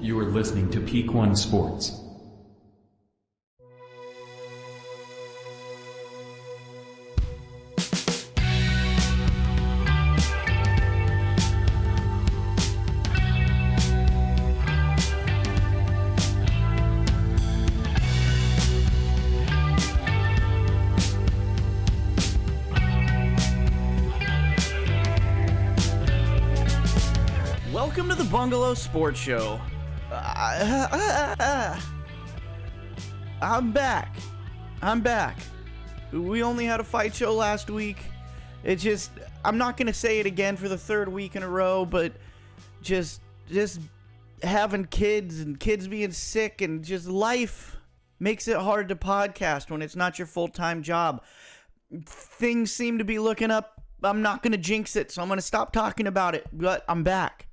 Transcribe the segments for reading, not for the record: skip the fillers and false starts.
You are listening to Peak One Sports. Welcome to the Bungalow Sports Show. I'm back. We only had a fight show last week. I'm not going to say it again for the third week in a row, but just having kids and kids being sick and just life makes it hard to podcast when it's not your full-time job. Things seem to be looking up. I'm not going to jinx it, so I'm going to stop talking about it, but I'm back.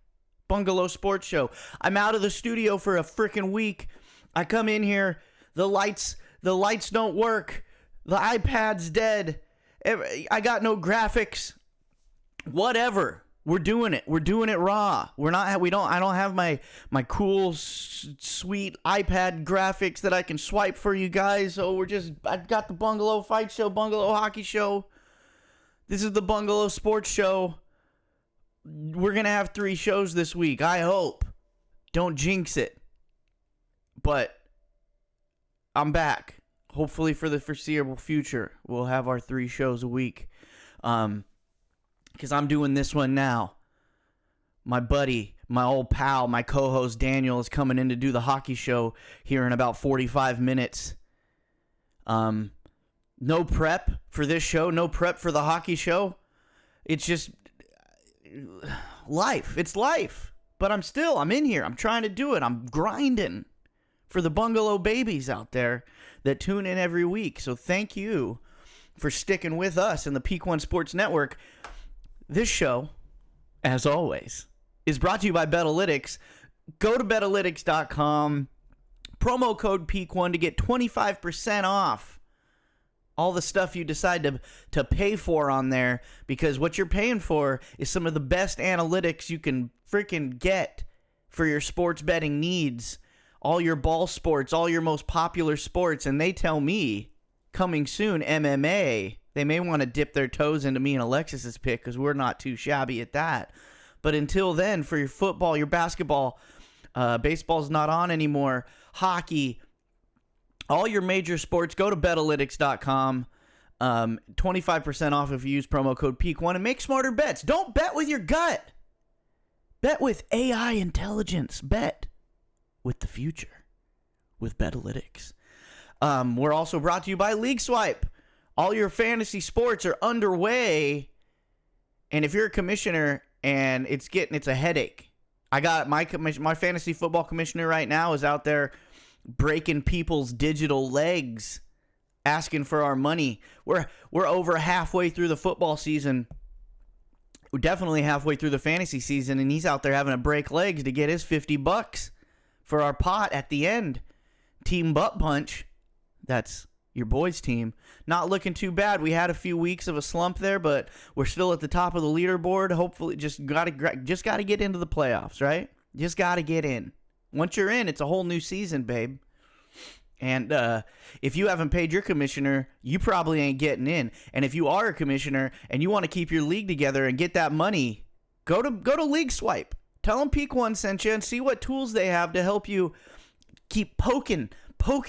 Bungalow Sports Show. I'm out of the studio for a freaking week. I come in here, the lights don't work. The iPad's dead. I got no graphics. Whatever. We're doing it. We're doing it raw. I don't have my cool sweet iPad graphics that I can swipe for you guys. So I've got the Bungalow Fight Show, Bungalow Hockey Show. This is the Bungalow Sports Show. We're going to have 3 shows this week, I hope. Don't jinx it. But I'm back. Hopefully for the foreseeable future, we'll have our 3 shows a week. Because I'm doing this one now. My buddy, my old pal, my co-host Daniel is coming in to do the hockey show here in about 45 minutes. No prep for this show, no prep for the hockey show. It's just life. It's life. But I'm in here. I'm trying to do it. I'm grinding for the Bungalow babies out there that tune in every week. So thank you for sticking with us in the Peak One Sports Network. This show, as always, is brought to you by Betalytics. Go to Betalytics.com. Promo code Peak1 to get 25% off all the stuff you decide to pay for on there, because what you're paying for is some of the best analytics you can freaking get for your sports betting needs. All your ball sports, all your most popular sports, and they tell me, coming soon, MMA, they may want to dip their toes into me and Alexis's pick because we're not too shabby at that. But until then, for your football, your basketball, baseball's not on anymore, hockey, all your major sports, go to Betalytics.com. 25% off if you use promo code PEAK1 and make smarter bets. Don't bet with your gut. Bet with AI intelligence. Bet with the future with Betalytics. We're also brought to you by League Swipe. All your fantasy sports are underway. And if you're a commissioner and it's a headache. I got my fantasy football commissioner right now is out there breaking people's digital legs, asking for our money. We're over halfway through the football season. We're definitely halfway through the fantasy season, and he's out there having to break legs to get his $50 for our pot at the end. Team Butt Punch, that's your boys' team. Not looking too bad. We had a few weeks of a slump there, but we're still at the top of the leaderboard. Hopefully, just gotta get into the playoffs, right? Just gotta get in. Once you're in, it's a whole new season, babe. And if you haven't paid your commissioner, you probably ain't getting in. And if you are a commissioner and you want to keep your league together and get that money, go to League Swipe. Tell them Peak One sent you and see what tools they have to help you keep poking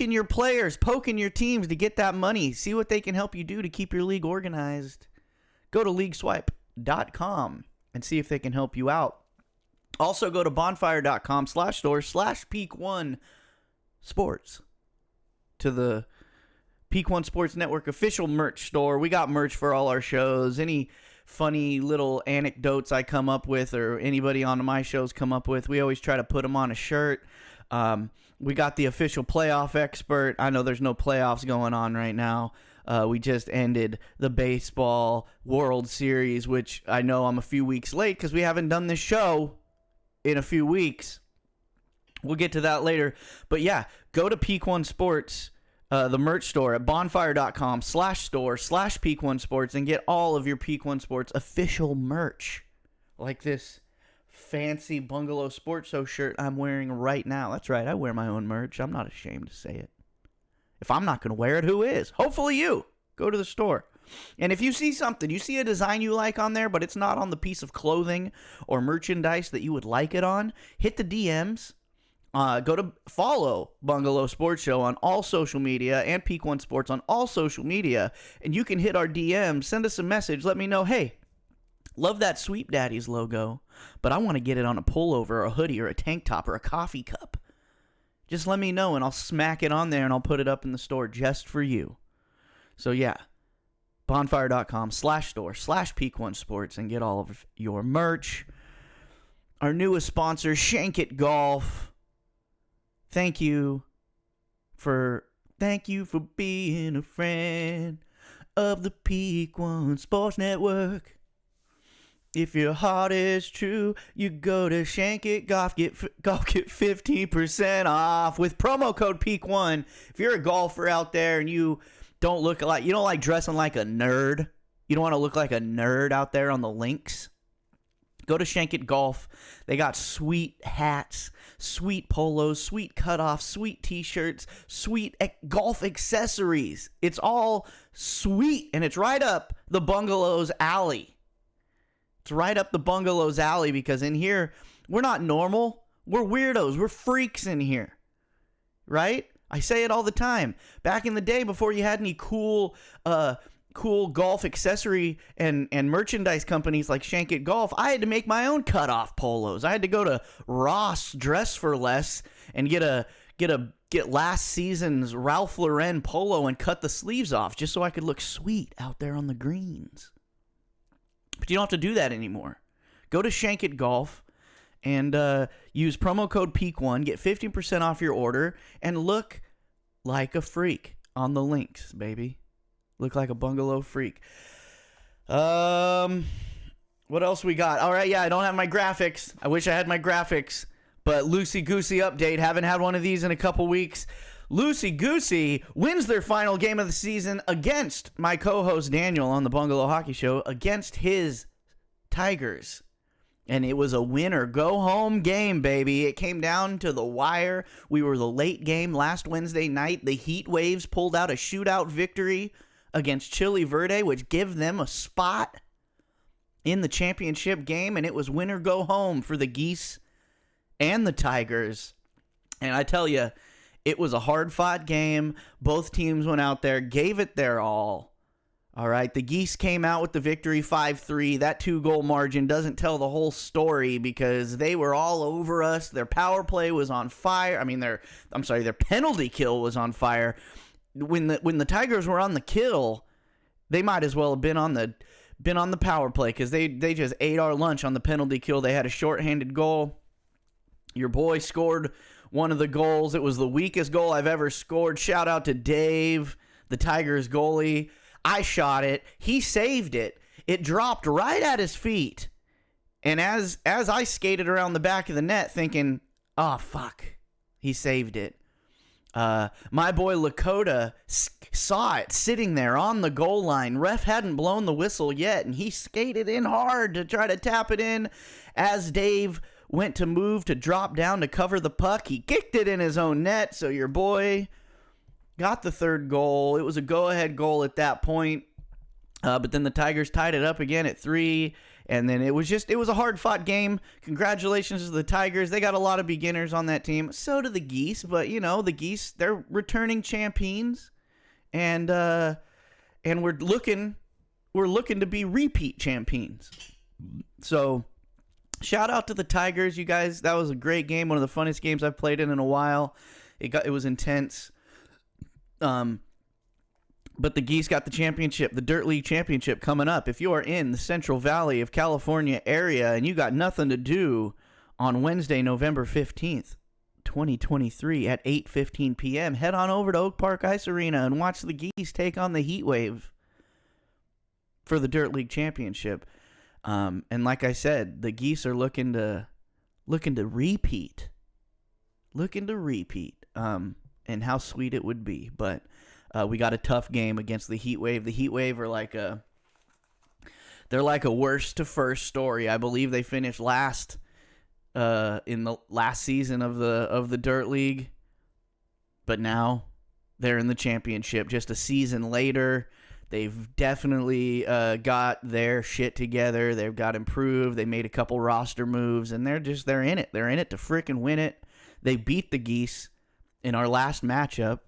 your players, poking your teams to get that money. See what they can help you do to keep your league organized. Go to leagueswipe.com and see if they can help you out. Also, go to bonfire.com/store/Peak1Sports to the Peak One Sports Network official merch store. We got merch for all our shows. Any funny little anecdotes I come up with or anybody on my shows come up with, we always try to put them on a shirt. We got the official playoff expert. I know there's no playoffs going on right now. We just ended the baseball World Series, which I know I'm a few weeks late because we haven't done this show in a few weeks. We'll get to that later. But yeah, go to Peak One Sports, the merch store at bonfire.com/store/Peak One Sports and get all of your Peak One Sports official merch. Like this fancy Bungalow Sports Show shirt I'm wearing right now. That's right, I wear my own merch. I'm not ashamed to say it. If I'm not going to wear it, who is? Hopefully you. Go to the store. And if you see something, you see a design you like on there, but it's not on the piece of clothing or merchandise that you would like it on, hit the DMs. Go to follow Bungalow Sports Show on all social media and Peak One Sports on all social media, and you can hit our DMs, send us a message, let me know, hey, love that Sweep Daddies logo, but I want to get it on a pullover or a hoodie or a tank top or a coffee cup. Just let me know, and I'll smack it on there, and I'll put it up in the store just for you. So, yeah, bonfire.com/store/Peak One Sports and get all of your merch. Our newest sponsor, Shank It Golf. Thank you for being a friend of the Peak One Sports Network. If your heart is true, you go to Shank It Golf. Get 15% off with promo code Peak1. If you're a golfer out there and you don't like dressing like a nerd, you don't want to look like a nerd out there on the links, go to Shank It Golf. They got sweet hats, sweet polos, sweet cutoffs, sweet t-shirts, sweet golf accessories. It's all sweet, and it's right up the Bungalow's alley. It's right up the Bungalow's alley because in here, we're not normal. We're weirdos. We're freaks in here. Right? I say it all the time. Back in the day, before you had any cool golf accessory and merchandise companies like Shank It Golf, I had to make my own cutoff polos. I had to go to Ross Dress for Less and get last season's Ralph Lauren polo and cut the sleeves off just so I could look sweet out there on the greens. But you don't have to do that anymore. Go to Shank It Golf and use promo code PEAK1, get 15% off your order, and look like a freak on the links, baby. Look like a Bungalow freak. What else we got? All right, yeah, I don't have my graphics. I wish I had my graphics, but loosey-goosey update. Haven't had one of these in a couple weeks. Loosey Goosey wins their final game of the season against my co-host Daniel on the Bungalow Hockey Show against his Tigers. And it was a win-or-go-home game, baby. It came down to the wire. We were the late game last Wednesday night. The Heat Waves pulled out a shootout victory against Chile Verde, which gave them a spot in the championship game. And it was win-or-go-home for the Geese and the Tigers. And I tell you, it was a hard-fought game. Both teams went out there, gave it their all. All right, the Geese came out with the victory 5-3. That 2-goal margin doesn't tell the whole story because they were all over us. Their power play was on fire. Their penalty kill was on fire. When the Tigers were on the kill, they might as well have been on the power play because they just ate our lunch on the penalty kill. They had a shorthanded goal. Your boy scored one of the goals. It was the weakest goal I've ever scored. Shout out to Dave, the Tigers goalie. I shot it. He saved it. It dropped right at his feet. And as I skated around the back of the net thinking, oh, fuck, he saved it. My boy Lakota saw it sitting there on the goal line. Ref hadn't blown the whistle yet, and he skated in hard to try to tap it in. As Dave went to move to drop down to cover the puck, he kicked it in his own net, so your boy got the third goal. It was a go-ahead goal at that point, but then the Tigers tied it up again at 3, and then it was a hard-fought game. Congratulations to the Tigers. They got a lot of beginners on that team. So do the Geese, but, the Geese, they're returning champions, and we're looking to be repeat champions. So shout out to the Tigers, you guys. That was a great game, one of the funnest games I've played in a while. It was intense. But the Geese got the championship, the Dirt League championship coming up. If you are in the Central Valley of California area and you got nothing to do on Wednesday, November 15th, 2023 at 8:15 p.m., head on over to Oak Park Ice Arena and watch the Geese take on the Heat Wave for the Dirt League championship. And like I said, the Geese are looking to repeat. And how sweet it would be. But we got a tough game against the Heat Wave. The Heat Wave are like a worst to first story. I believe they finished last in the last season of the Dirt League, but now they're in the championship. Just a season later, they've definitely got their shit together. They've got improved. They made a couple roster moves, and they're in it. They're in it to freaking win it. They beat the Geese in our last matchup.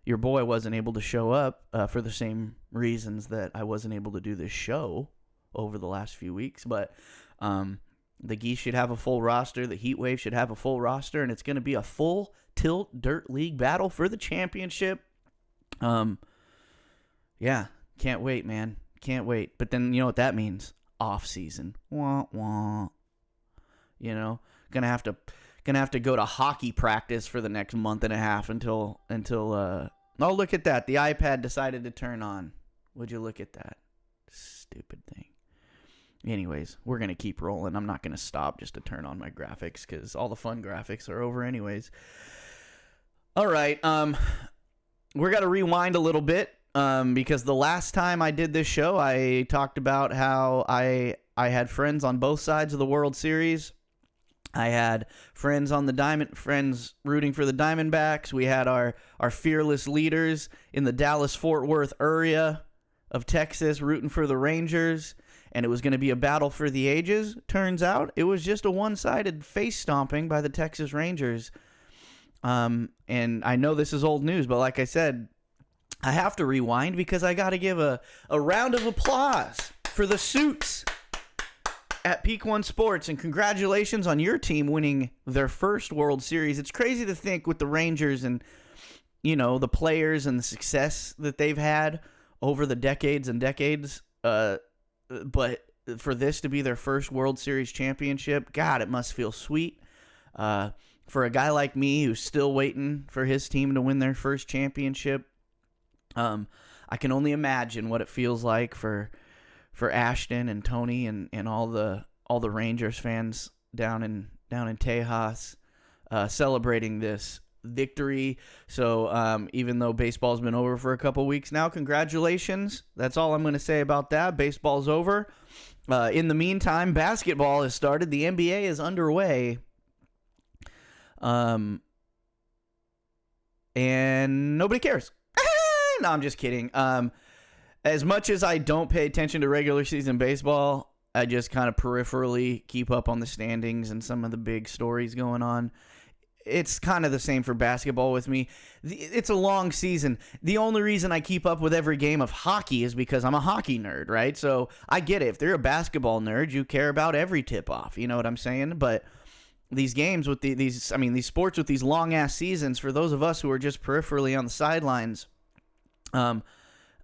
Your boy wasn't able to show up for the same reasons that I wasn't able to do this show over the last few weeks, but the Geese should have a full roster. The Heat Wave should have a full roster, and it's going to be a full tilt Dirt League battle for the championship. Yeah, can't wait, man. Can't wait. But then you know what that means? Off season. Wah wah. You know, gonna have to go to hockey practice for the next month and a half until oh, look at that. The iPad decided to turn on. Would you look at that? Stupid thing. Anyways, we're going to keep rolling. I'm not going to stop just to turn on my graphics because all the fun graphics are over anyways. All right. We're going to rewind a little bit because the last time I did this show, I talked about how I had friends on both sides of the World Series. I had friends rooting for the Diamondbacks. We had our fearless leaders in the Dallas-Fort Worth area of Texas rooting for the Rangers. And it was going to be a battle for the ages. Turns out it was just a one-sided face stomping by the Texas Rangers. And I know this is old news, but like I said, I have to rewind because I got to give a round of applause for the Suits at Peak One Sports. And congratulations on your team winning their first World Series. It's crazy to think with the Rangers and, you know, the players and the success that they've had over the decades and decades, but for this to be their first World Series championship, God, it must feel sweet. For a guy like me who's still waiting for his team to win their first championship, I can only imagine what it feels like for Ashton and Tony and all the Rangers fans down in Tejas celebrating this victory. So even though baseball's been over for a couple weeks now, congratulations. That's all I'm going to say about that. Baseball's over. In the meantime, basketball has started. The NBA is underway. And nobody cares. No, I'm just kidding. As much as I don't pay attention to regular season baseball, I just kind of peripherally keep up on the standings and some of the big stories going on. It's kind of the same for basketball with me. It's a long season. The only reason I keep up with every game of hockey is because I'm a hockey nerd, right? So I get it. If you're a basketball nerd, you care about every tip-off. You know what I'm saying? But these games with these sports with these long-ass seasons, for those of us who are just peripherally on the sidelines,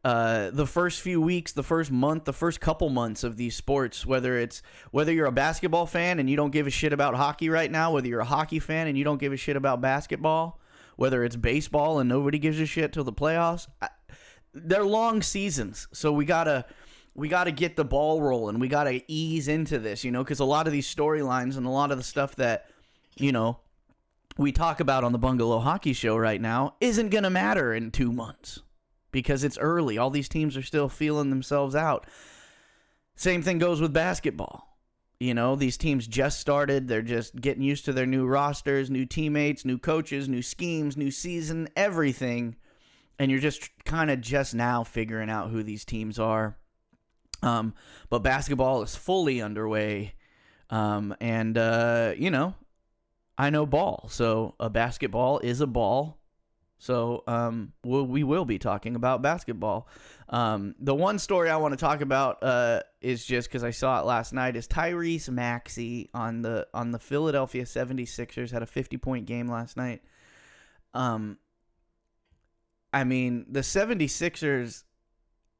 the first few weeks, the first month, the first couple months of these sports, whether you're a basketball fan and you don't give a shit about hockey right now, whether you're a hockey fan and you don't give a shit about basketball, whether it's baseball and nobody gives a shit till the playoffs, they're long seasons. So we gotta get the ball rolling. We gotta ease into this, you know, because a lot of these storylines and a lot of the stuff that, you know, we talk about on the Bungalow Hockey Show right now isn't gonna matter in 2 months. Because it's early. All these teams are still feeling themselves out. Same thing goes with basketball. You know, these teams just started. They're just getting used to their new rosters, new teammates, new coaches, new schemes, new season, everything. And you're just kind of just now figuring out who these teams are. But basketball is fully underway. You know, I know ball. So a basketball is a ball. So we will be talking about basketball. The one story I want to talk about is just because I saw it last night is Tyrese Maxey on the Philadelphia 76ers had a 50-point game last night. I mean, the 76ers,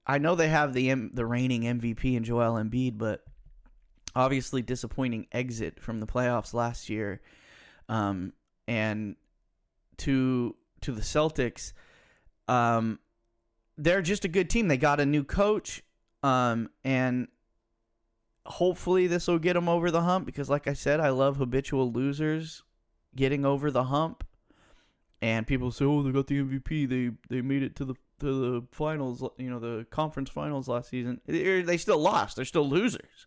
I know they have the reigning MVP in Joel Embiid, but obviously disappointing exit from the playoffs last year. And to the Celtics, they're just a good team. They got a new coach, and hopefully this will get them over the hump because, like I said, I love habitual losers getting over the hump. And people say, "Oh, they got the MVP. They made it to the finals. You know, the conference finals last season. They still lost. They're still losers."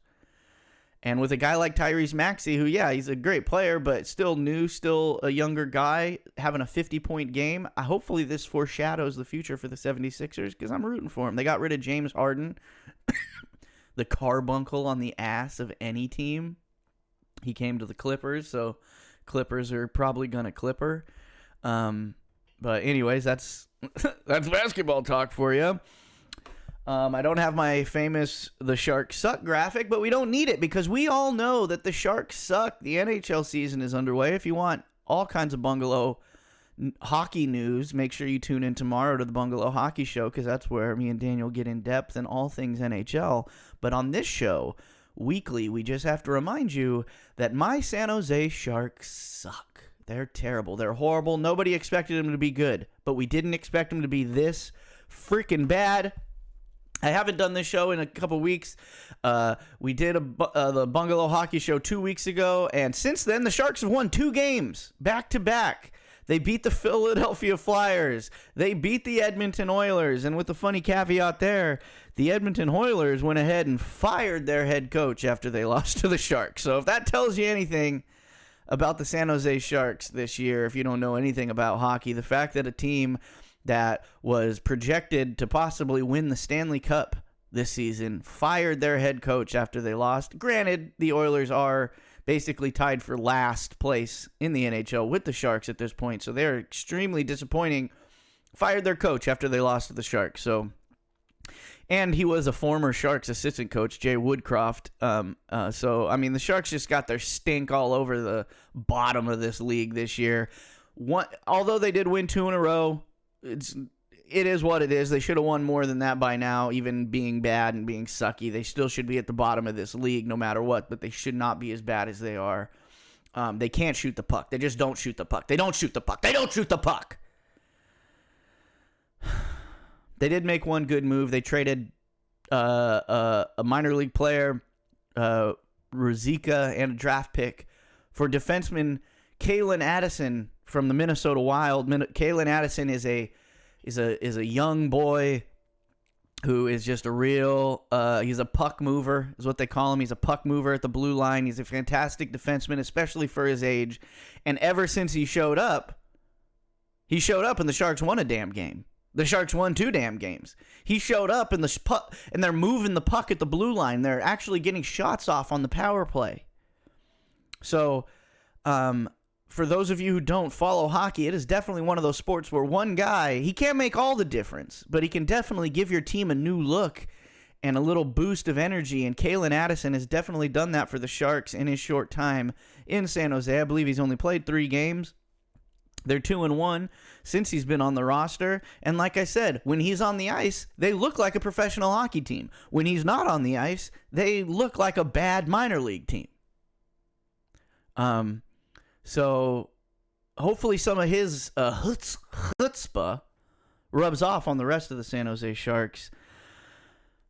And with a guy like Tyrese Maxey, who, yeah, he's a great player, but still new, still a younger guy, having a 50-point game, hopefully this foreshadows the future for the 76ers because I'm rooting for him. They got rid of James Harden, the carbuncle on the ass of any team. He came to the Clippers, so Clippers are probably going to Clipper. But anyways, that's basketball talk for you. I don't have my famous "The Sharks Suck" graphic, but we don't need it because we all know that the Sharks suck. The NHL season is underway. If you want all kinds of Bungalow hockey news, make sure you tune in tomorrow to the Bungalow Hockey Show because that's where me and Daniel get in depth in all things NHL. But on this show, weekly, we just have to remind you that my San Jose Sharks suck. They're terrible. They're horrible. Nobody expected them to be good, but we didn't expect them to be this freaking bad. I haven't done this show in a couple weeks. We did the Bungalow Hockey Show 2 weeks ago, and since then, the Sharks have won 2 games back-to-back. They beat the Philadelphia Flyers. They beat the Edmonton Oilers, and with the funny caveat there, the Edmonton Oilers went ahead and fired their head coach after they lost to the Sharks. So if that tells you anything about the San Jose Sharks this year, if you don't know anything about hockey, the fact that a team that was projected to possibly win the Stanley Cup this season fired their head coach after they lost. Granted, the Oilers are basically tied for last place in the NHL with the Sharks at this point, so they're extremely disappointing. Fired their coach after they lost to the Sharks. And he was a former Sharks assistant coach, Jay Woodcroft. So, I mean, the Sharks just got their stink all over the bottom of this league this year. Although they did win 2 in a row, it is what it is. They should have won more than that by now, even being bad and being sucky. They still should be at the bottom of this league no matter what, but they should not be as bad as they are. They can't shoot the puck. They just don't shoot the puck. They don't shoot the puck. They don't shoot the puck. They did make one good move. They traded a minor league player, Ruzicka, and a draft pick for defenseman Kalen Addison from the Minnesota Wild. Kalen Addison is a young boy who is just a real he's a puck mover is what they call him. He's a puck mover at the blue line. He's a fantastic defenseman, especially for his age. And ever since he showed up and the Sharks won a damn game. The Sharks won 2 damn games. He showed up and they're moving the puck at the blue line. They're actually getting shots off on the power play. So, for those of you who don't follow hockey, it is definitely one of those sports where one guy, he can't make all the difference, but he can definitely give your team a new look and a little boost of energy, and Kalen Addison has definitely done that for the Sharks in his short time in San Jose. I believe he's only played 3 games. They're 2-1 since he's been on the roster, and like I said, when he's on the ice, they look like a professional hockey team. When he's not on the ice, they look like a bad minor league team. So hopefully some of his chutzpah rubs off on the rest of the San Jose Sharks.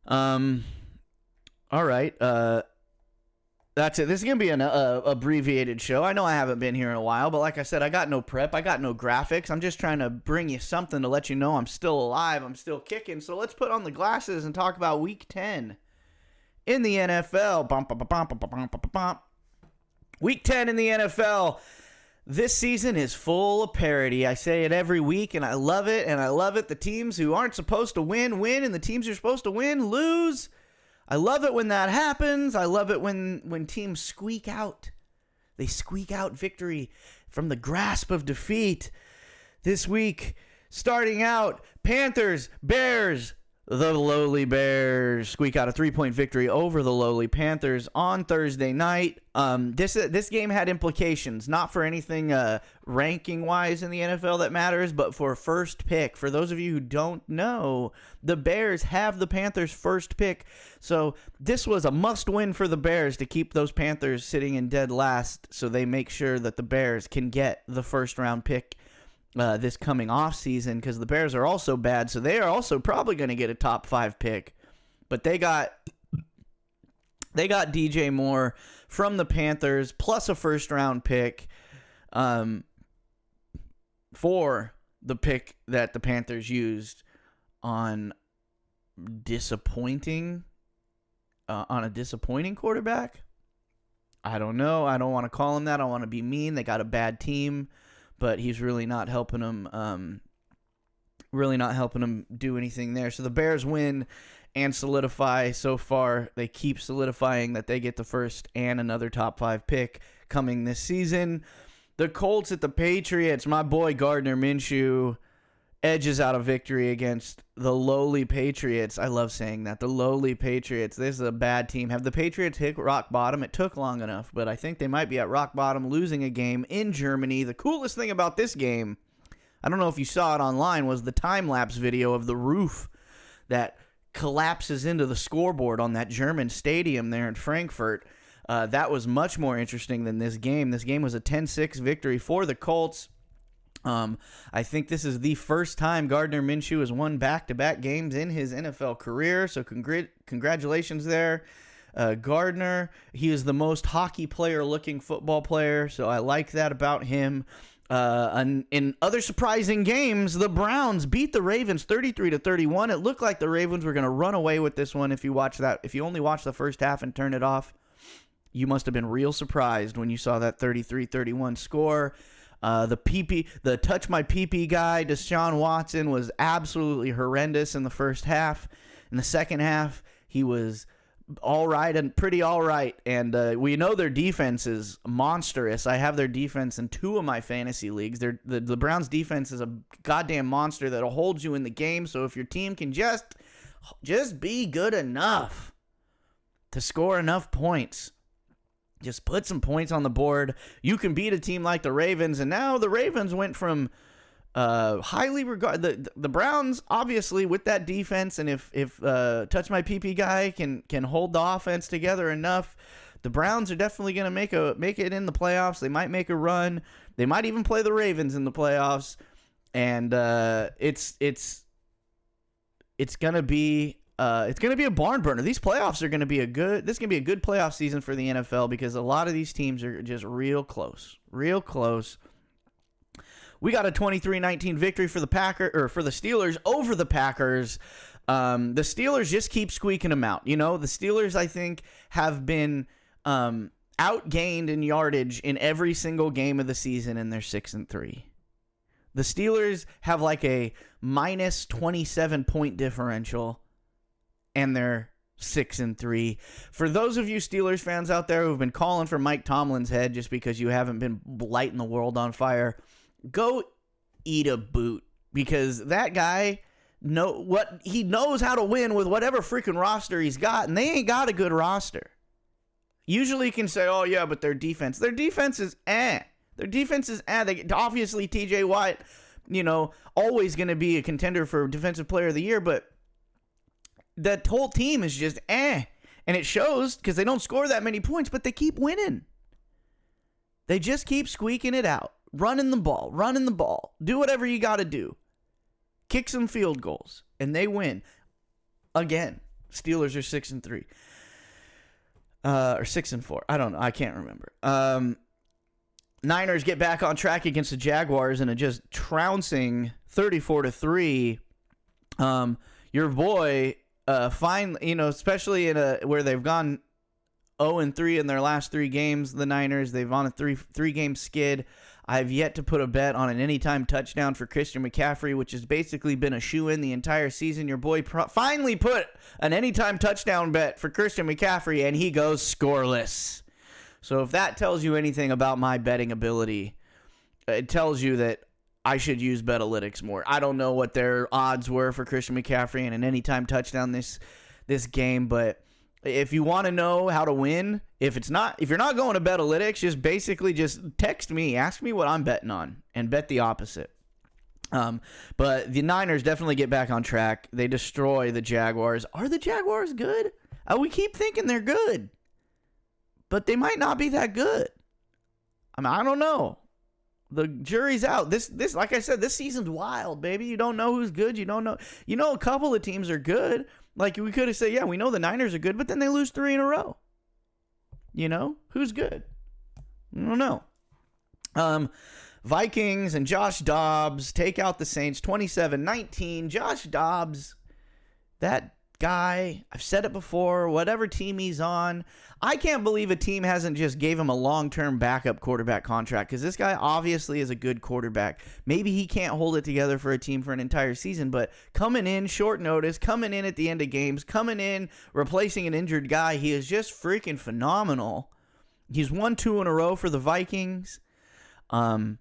All right. That's it. This is going to be an abbreviated show. I know I haven't been here in a while, but like I said, I got no prep. I got no graphics. I'm just trying to bring you something to let you know I'm still alive. I'm still kicking. So let's put on the glasses and talk about Week 10 in the NFL. Week 10 in the NFL. This season is full of parity. I say it every week, and I love it, and I love it. The teams who aren't supposed to win, and the teams who are supposed to win, lose. I love it when that happens. I love it when teams squeak out. They squeak out victory from the grasp of defeat. This week, starting out, Panthers, Bears. The lowly Bears squeak out a 3-point victory over the lowly Panthers on Thursday night. This game had implications, not for anything ranking-wise in the NFL that matters, but for first pick. For those of you who don't know, the Bears have the Panthers' first pick, so this was a must-win for the Bears to keep those Panthers sitting in dead last so they make sure that the Bears can get the first-round pick this coming off season, because the Bears are also bad, so they are also probably going to get a top 5 pick. But they got DJ Moore from the Panthers plus a first round pick for the pick that the Panthers used on a disappointing quarterback. I don't know. I don't want to call him that. I don't want to be mean. They got a bad team, but he's really not helping them. Really not helping them do anything there. So the Bears win and solidify. So far, they keep solidifying that they get the first and another top 5 pick coming this season. The Colts at the Patriots. My boy Gardner Minshew edges out a victory against the lowly Patriots. I love saying that. The lowly Patriots. This is a bad team. Have the Patriots hit rock bottom? It took long enough, but I think they might be at rock bottom, losing a game in Germany. The coolest thing about this game, I don't know if you saw it online, was the time-lapse video of the roof that collapses into the scoreboard on that German stadium there in Frankfurt. That was much more interesting than this game. This game was a 10-6 victory for the Colts. I think this is the first time Gardner Minshew has won back-to-back games in his NFL career, so congratulations there. Gardner, he is the most hockey player-looking football player, so I like that about him. In other surprising games, the Browns beat the Ravens 33-31. It looked like the Ravens were going to run away with this one. If you only watched the first half and turned it off, you must have been real surprised when you saw that 33-31 score. The touch my pee-pee guy, Deshaun Watson, was absolutely horrendous in the first half. In the second half, he was all right and pretty all right. And we know their defense is monstrous. I have their defense in 2 of my fantasy leagues. The Browns' defense is a goddamn monster that'll hold you in the game. So if your team can just be good enough to score enough points, just put some points on the board, you can beat a team like the Ravens. And now the Ravens went from highly regarded, the Browns, obviously, with that defense, and if touch my PP guy can hold the offense together enough, the Browns are definitely going to make it in the playoffs. They might make a run. They might even play the Ravens in the playoffs, and it's going to be a barn burner. These playoffs are going to be this is going to be a good playoff season for the NFL because a lot of these teams are just real close. We got a 23-19 victory for the Steelers over the Packers. The Steelers just keep squeaking them out. You know, the Steelers, I think, have been outgained in yardage in every single game of the season, and they're 6-3. The Steelers have like a minus 27 point differential, and they're 6-3. For those of you Steelers fans out there who've been calling for Mike Tomlin's head just because you haven't been lighting the world on fire, go eat a boot, because that guy he knows how to win with whatever freaking roster he's got, and they ain't got a good roster. Usually you can say, oh yeah, but their defense is Their defense is obviously TJ Watt, always going to be a contender for defensive player of the year, but that whole team is just and it shows because they don't score that many points, but they keep winning. They just keep squeaking it out. Running the ball, do whatever you got to do. Kick some field goals, and they win. Again, Steelers are 6-3. Or 6-4. I don't know. I can't remember. Niners get back on track against the Jaguars in a just trouncing 34-3. Your boy, especially in where they've gone 0-3 in their last 3 games, the Niners, they've on a three-game skid. I've yet to put a bet on an anytime touchdown for Christian McCaffrey, which has basically been a shoe-in the entire season. Your boy finally put an anytime touchdown bet for Christian McCaffrey, and he goes scoreless. So if that tells you anything about my betting ability, it tells you that I should use Betalytics more. I don't know what their odds were for Christian McCaffrey and an anytime touchdown this game, but if you want to know how to win, if you're not going to Betalytics, just text me, ask me what I'm betting on, and bet the opposite. But the Niners definitely get back on track. They destroy the Jaguars. Are the Jaguars good? We keep thinking they're good, but they might not be that good. I mean, I don't know. The jury's out. This, like I said, this season's wild, baby. You don't know who's good. You don't know. A couple of teams are good. Like, we could have said, yeah, we know the Niners are good, but then they lose 3 in a row. Who's good? I don't know. Vikings and Josh Dobbs take out the Saints 27-19. Josh Dobbs, that guy. I've said it before, whatever team he's on. I can't believe a team hasn't just gave him a long-term backup quarterback contract, because this guy obviously is a good quarterback. Maybe he can't hold it together for a team for an entire season, but coming in short notice, coming in at the end of games, coming in, replacing an injured guy, he is just freaking phenomenal. He's won 2 in a row for the Vikings. So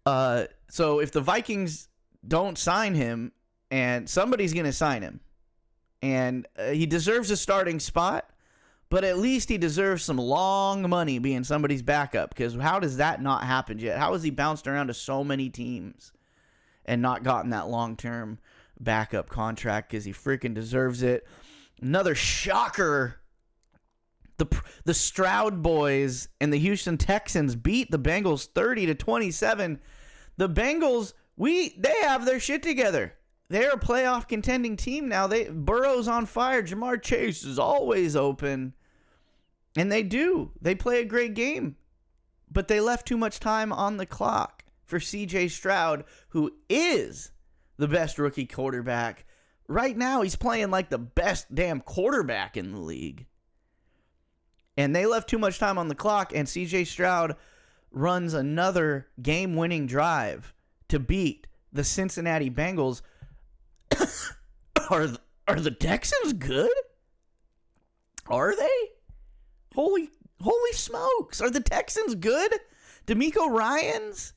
if the Vikings don't sign him, and somebody's going to sign him, and he deserves a starting spot, but at least he deserves some long money being somebody's backup, because how does that not happen yet? How has he bounced around to so many teams and not gotten that long-term backup contract? Because he freaking deserves it. Another shocker. The Stroud boys and the Houston Texans beat the Bengals 30-27. The Bengals, they have their shit together. They're a playoff contending team now. Burrow's on fire. Jamar Chase is always open. And they do. They play a great game. But they left too much time on the clock for C.J. Stroud, who is the best rookie quarterback. Right now, he's playing like the best damn quarterback in the league. And they left too much time on the clock, and C.J. Stroud runs another game-winning drive to beat the Cincinnati Bengals. Are the Texans good? Are they? Holy smokes. Are the Texans good? DeMeco Ryans?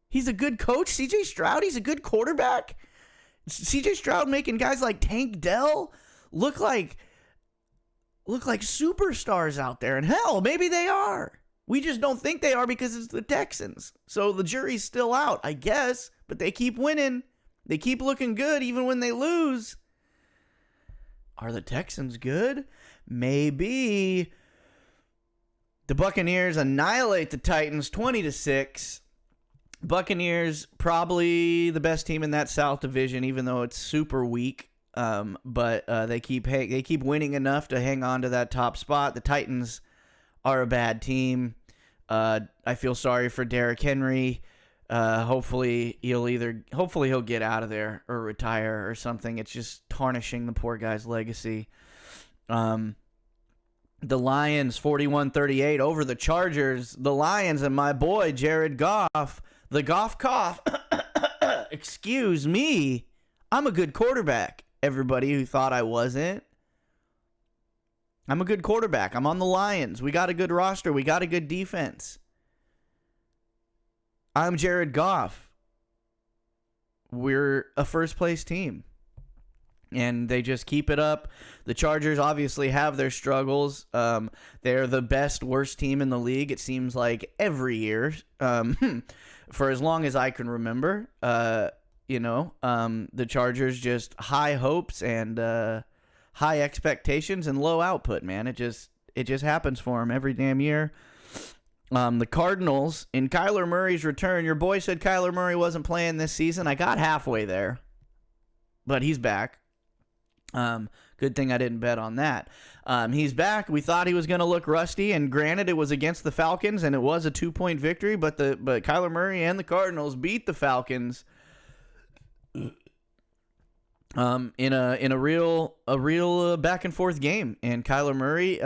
He's a good coach. C.J. Stroud, he's a good quarterback. C.J. Stroud making guys like Tank Dell look like superstars out there. And hell, maybe they are. We just don't think they are because it's the Texans. So the jury's still out, I guess. But they keep winning. They keep looking good even when they lose. Are the Texans good? Maybe. The Buccaneers annihilate the Titans 20-6. Buccaneers probably the best team in that South Division, even though it's super weak. But they keep winning enough to hang on to that top spot. The Titans are a bad team. I feel sorry for Derrick Henry. Hopefully he'll get out of there or retire or something. It's just tarnishing the poor guy's legacy. The Lions 41-38 over the Chargers. The Lions and my boy Jared Goff, the Goff cough. Excuse me. I'm a good quarterback. Everybody who thought I wasn't. I'm a good quarterback. I'm on the Lions. We got a good roster. We got a good defense. I'm Jared Goff. We're a first-place team. And they just keep it up. The Chargers obviously have their struggles. They're the worst team in the league, it seems like, every year. For as long as I can remember. The Chargers just high hopes and high expectations and low output, man. It just happens for them every damn year. The Cardinals, in Kyler Murray's return, your boy said Kyler Murray wasn't playing this season. I got halfway there, but he's back. Good thing I didn't bet on that. He's back. We thought he was going to look rusty, and granted, it was against the Falcons, and it was a 2-point victory, but Kyler Murray and the Cardinals beat the Falcons in a real back and forth game. And Kyler Murray,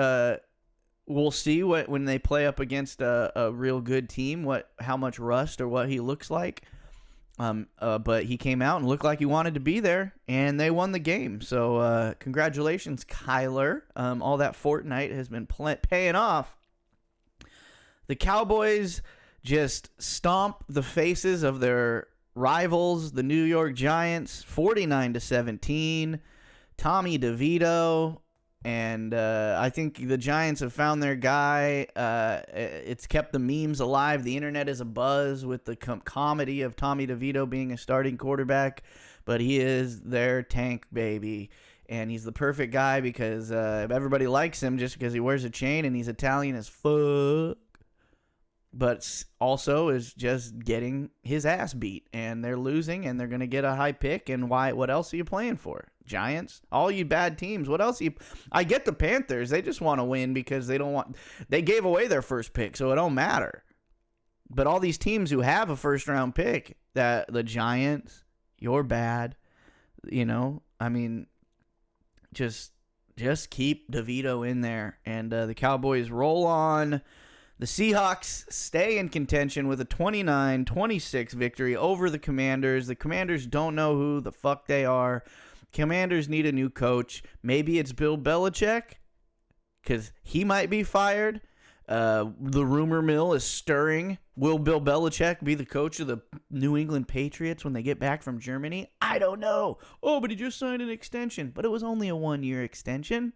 we'll see when they play up against a real good team how much rust or what he looks like. But he came out and looked like he wanted to be there, and they won the game. So congratulations, Kyler. All that Fortnite has been paying off. The Cowboys just stomp the faces of their rivals, the New York Giants, 49-17. Tommy DeVito. And I think the Giants have found their guy. It's kept the memes alive. The internet is abuzz with the comedy of Tommy DeVito being a starting quarterback. But he is their tank baby. And he's the perfect guy because everybody likes him just because he wears a chain and he's Italian as fuck. But also is just getting his ass beat. And they're losing and they're going to get a high pick. And what else are you playing for? Giants, all you bad teams. What else? I get the Panthers. They just want to win because they gave away their first pick, so it don't matter. But all these teams who have a first round pick, that the Giants, you're bad. I mean, just keep DeVito in there. And the Cowboys roll on. The Seahawks stay in contention with a 29-26 victory over the Commanders. The Commanders don't know who the fuck they are. Commanders need a new coach. Maybe it's Bill Belichick, because he might be fired. The rumor mill is stirring. Will Bill Belichick be the coach of the New England Patriots when they get back from Germany? I don't know. Oh, but he just signed an extension. But it was only a 1-year extension.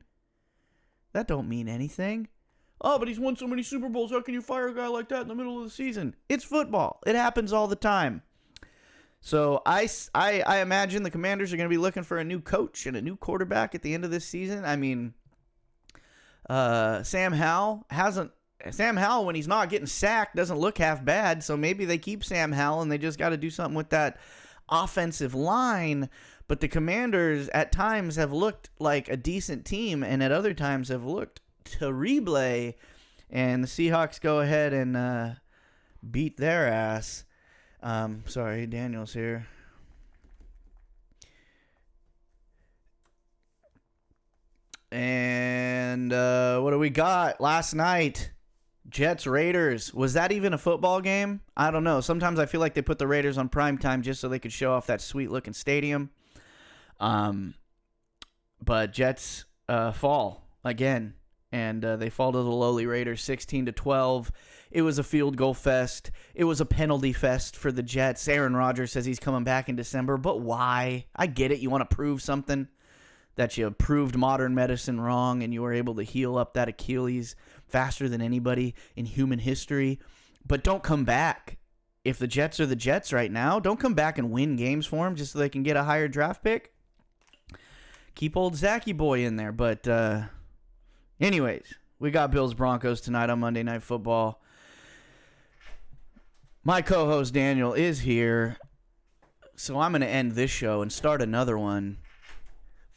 That don't mean anything. Oh, but he's won so many Super Bowls. How can you fire a guy like that in the middle of the season? It's football. It happens all the time. So I imagine the Commanders are going to be looking for a new coach and a new quarterback at the end of this season. I mean, Sam Howell, when he's not getting sacked, doesn't look half bad. So maybe they keep Sam Howell and they just got to do something with that offensive line. But the Commanders at times have looked like a decent team and at other times have looked terrible, and the Seahawks go ahead and beat their ass. Sorry, Daniel's here. And what do we got last night? Jets Raiders. Was that even a football game? I don't know. Sometimes I feel like they put the Raiders on primetime just so they could show off that sweet looking stadium. But Jets fall again. And they fall to the lowly Raiders 16-12. It was a field goal fest. It was a penalty fest for the Jets. Aaron Rodgers says he's coming back in December, but why? I get it. You want to prove something, that you proved modern medicine wrong and you were able to heal up that Achilles faster than anybody in human history. But don't come back. If the Jets are the Jets right now, don't come back and win games for them just so they can get a higher draft pick. Keep old Zachy boy in there, but... anyways, we got Bills Broncos tonight on Monday Night Football. My co-host Daniel is here, so I'm going to end this show and start another one.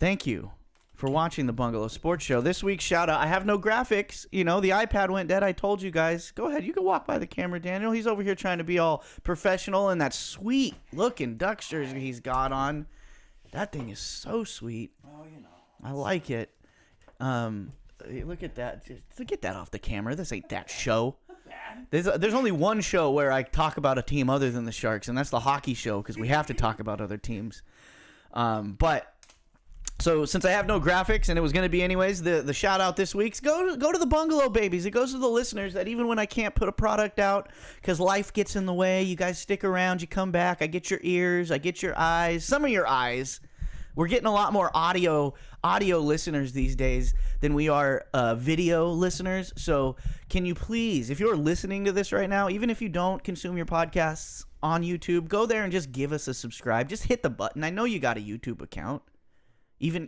Thank you for watching the Bungalow Sports Show. This week's shout out, I have no graphics. You know, the iPad went dead. I told you guys. Go ahead. You can walk by the camera, Daniel. He's over here trying to be all professional in that sweet looking Ducks jersey he's got on. That thing is so sweet. Oh, you know. I like it. Look at that. Just get that off the camera. This ain't that show. There's only one show where I talk about a team other than the Sharks, and that's the hockey show because we have to talk about other teams. But so since I have no graphics, and it was going to be anyways, the shout out this week's go to the Bungalow Babies. It goes to the listeners that even when I can't put a product out because life gets in the way, you guys stick around, you come back. I get your ears, I get your eyes, some of your eyes. We're getting a lot more audio listeners these days than we are video listeners. So can you please, if you're listening to this right now, even if you don't consume your podcasts on YouTube, go there and just give us a subscribe. Just hit the button. I know you got a YouTube account. Even,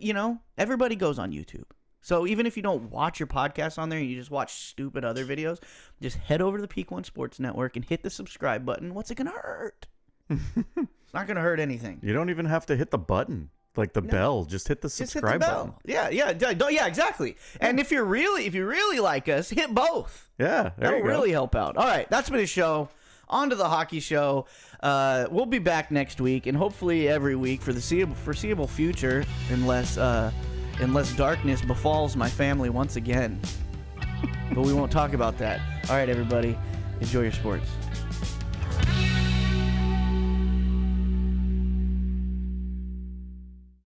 everybody goes on YouTube. So even if you don't watch your podcast on there and you just watch stupid other videos, just head over to the Peak One Sports Network and hit the subscribe button. What's it going to hurt? It's not going to hurt anything. You don't even have to hit the button. Like the bell, just hit the subscribe button. Yeah, exactly. And if you really like us, hit both. Yeah, that'll really help out. All right, that's been a show. On to the hockey show. We'll be back next week and hopefully every week for the foreseeable future, unless darkness befalls my family once again. But we won't talk about that. All right, everybody, enjoy your sports.